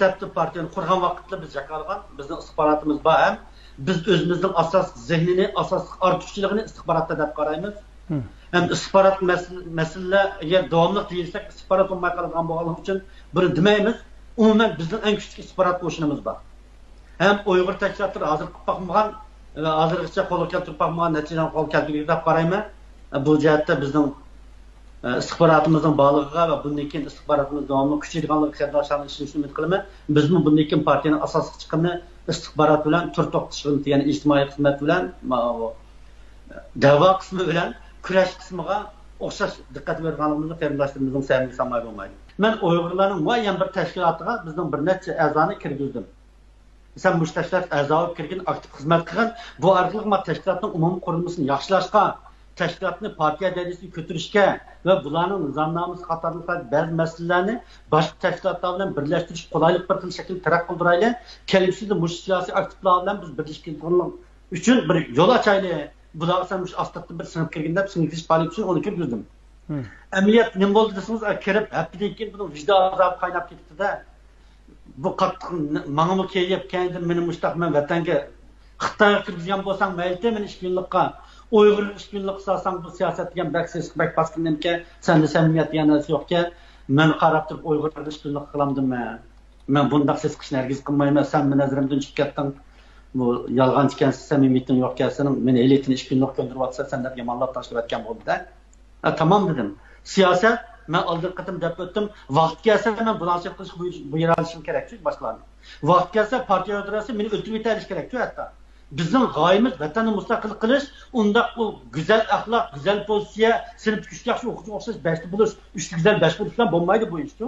dastlabki partiyani qurgan vaqtda biz jakargan, bizning istixborotimiz bor ham. Biz o'zimizning asos zehnini, asos ortiqchiligini istixborotda deb qaraymiz. Hem istixborot masalalarga davomli deyilsak, istixborot olmay qolgan bo'lganligi uchun buni demaymiz. Umuman bizning eng kuchli istixborot qo'shinimiz bor. Hem Uyg'ur tashkilotlari hozir qilib boqmagan va hozirgacha qo'lga keltirib boqmagan natijadan qo'l keltirgan deb qarayman. Bu jihatda bizning istixborotimizning borligiga va bundan keyin istixborotimiz davomli kuchaydiganligi qatorlarni ishonishni umid qilaman. Bizning bundan keyin partiyaning asosiy chiqimi istixborot bilan tur to'xtatish, ya'ni ijtimoiy xizmat bilan, da'vo qismi bilan kurash qismiga o'xshash diqqat berganligimizni qarindoshlarimizni sevgi samay bo'lmaydi. Men Uyg'urlarning muayyan bir tashkilotiga bizning bir necha a'zoni kirgizdim. Sen bu tashkilot a'zo bo'lib kirgan, aktiv xizmat qilgan, bu orqali ma tashkilotning umumiy qurilmasini yaxshilashga, tashkilotni partiya darajasiga ko'tarishga va bularning nizomnomasi qatorli ba'zi masalalarni boshqa tashkilotlar bilan birlashtirish qulaylik bir shakl taraq qildiraylik. Kelgusida bu siyosiy aktivlar bilan biz birlashganlik uchun bir yo'l ochaylik. Bular sen bu astatda bir sinib kirganda singish paylik uchun uni kirgizdim. Amaliyot nima bo'ldi desangiz, kirib haftadan keyin buni vijdon azobi qaynab ketdi-da. Bu qattiq mang'imni kiyib kendi meni mustaqman vatanga Xitoyga kirgizgan bo'lsang mayli, men 2 kunlikqa Uyg'ur 2 kunlik qilsang bu siyosat degan baksiz bak paskinimga senda samimiyat degan narsa yo'qka, men qarab turib Uyg'urlarni 2 kunlik qilamdim men. Men bunday siz qilishni hargiz qilmayman, sen meni nazarimdan chiqib ketding. Bu yolg'on ekansiz, samimiyating yo'q ekansiz, meni elitini 2 kunlik qildiryapsan, sen deb yomonlab tashlab aytgan bo'ldi-da. Tamam dedim. Siyosat men oldin qatim deb o'tdim. Vaqt kelsa men bunansib qilish buyurishim kerak-ku boshqalarni. Vaqt kelsa partiya idorasi meni o'ldirib yetarish kerak-ku hatto. Bizning g'oyamiz vatanni mustaqil qilish, unda u go'zal axloq, go'zal pozitsiya, sinf kuchli yaxshi o'quvchi o'xshash 5 bo'lish, 3 go'zal 5 bo'lish bilan bo'lmaydi bu ishchi.